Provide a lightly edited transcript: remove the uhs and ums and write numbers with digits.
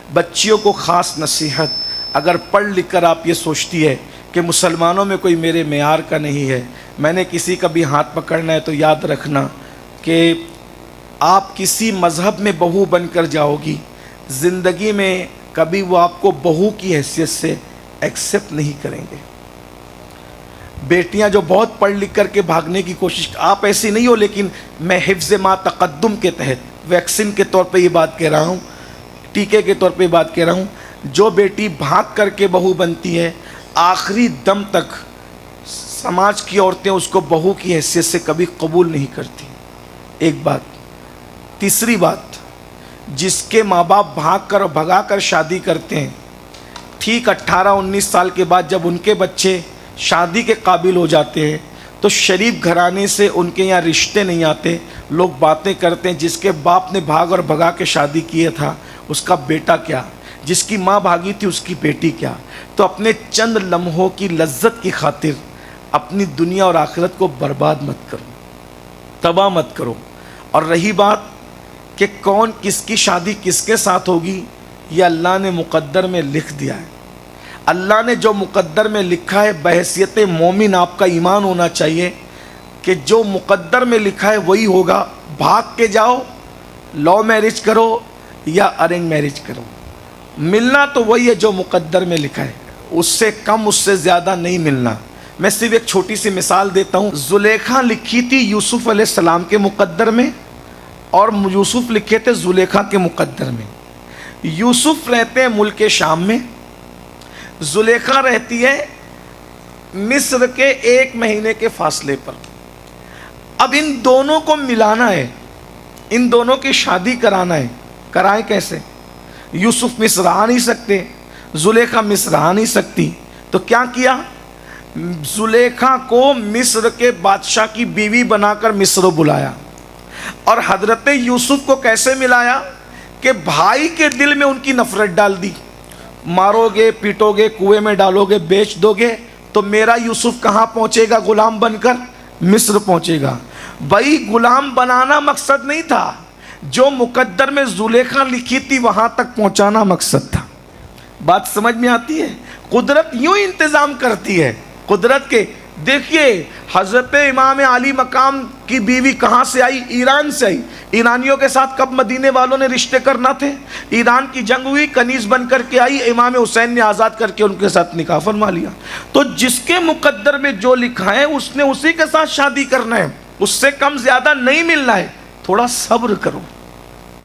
बच्चियों को ख़ास नसीहत, अगर पढ़ लिख कर आप ये सोचती है कि मुसलमानों में कोई मेरे मेयार का नहीं है, मैंने किसी का भी हाथ पकड़ना है, तो याद रखना कि आप किसी मज़हब में बहू बनकर जाओगी, ज़िंदगी में कभी वो आपको बहू की हैसियत से एक्सेप्ट नहीं करेंगे। बेटियां जो बहुत पढ़ लिख करके भागने की कोशिश, आप ऐसी नहीं हो, लेकिन मैं हिफ्ज़ मा तक़द्दुम के तहत वैक्सीन के तौर पे ये बात कह रहा हूँ, टीके के तौर पे बात कह रहा हूँ, जो बेटी भाग करके बहू बनती है, आखिरी दम तक समाज की औरतें उसको बहू की हैसियत से कभी कबूल नहीं करती। एक बात। तीसरी बात, जिसके माँ बाप भाग कर और भगा कर शादी करते हैं, ठीक 18-19 साल के बाद जब उनके बच्चे शादी के काबिल हो जाते हैं, तो शरीफ घराने से उनके यहाँ रिश्ते नहीं आते। लोग बातें करते हैं, जिसके बाप ने भाग और भगा के शादी किया था उसका बेटा क्या, जिसकी माँ भागी थी उसकी बेटी क्या। तो अपने चंद लम्हों की लज्जत की खातिर अपनी दुनिया और आखिरत को बर्बाद मत करो, तबाह मत करो। और रही बात कि कौन किसकी शादी किसके साथ होगी, ये अल्लाह ने मुक़द्दर में लिख दिया है। अल्लाह ने जो मुक़द्दर में लिखा है, बहैसियत मोमिन आपका ईमान होना चाहिए कि जो मुक़द्दर में लिखा है वही होगा। भाग के जाओ, लव मैरिज करो या अरेंज मैरिज करो, मिलना तो वही है जो मुक़द्दर में लिखा है, उससे कम उससे ज़्यादा नहीं मिलना। मैं सिर्फ एक छोटी सी मिसाल देता हूँ। ज़ुलेखा लिखी थी यूसुफ़ अलैहिस्सलाम के मुक़द्दर में, और यूसुफ़ लिखे थे ज़ुलेखा के मुक़द्दर में। यूसुफ़ रहते हैं मुल्क शाम में, ज़ुलेखा रहती है मिस्र के 1 महीने के फासले पर। अब इन दोनों को मिलाना है, इन दोनों की शादी कराना है, कराएं कैसे? यूसुफ़ मिस्र आ नहीं सकते, ज़ुलेखा मिस्र आ नहीं सकती, तो क्या किया? ज़ुलेखा को मिस्र के बादशाह की बीवी बनाकर मिस्र बुलाया, और हज़रत यूसुफ़ को कैसे मिलाया कि भाई के दिल में उनकी नफ़रत डाल दी। मारोगे, पीटोगे, कुएं में डालोगे, बेच दोगे, तो मेरा यूसुफ़ कहाँ पहुँचेगा गुलाम बनकर? मिस्र पहुँचेगा। भाई गुलाम बनाना मकसद नहीं था, जो मुक़द्दर में ज़ुलेखा लिखी थी वहाँ तक पहुँचाना मकसद था। बात समझ में आती है? कुदरत यूँ इंतज़ाम करती है। कुदरत के देखिए, हज़रत इमाम अली मकाम की बीवी कहाँ से आई? ईरान से आई। ईरानियों के साथ कब मदीने वालों ने रिश्ते करना थे? ईरान की जंग हुई, कनीज बन करके आई, इमाम हुसैन ने आज़ाद करके उनके साथ निकाह फरमा लिया। तो जिसके मुक़द्दर में जो लिखा है उसने उसी के साथ शादी करना है, उससे कम ज़्यादा नहीं मिलना है। थोड़ा सब्र करो।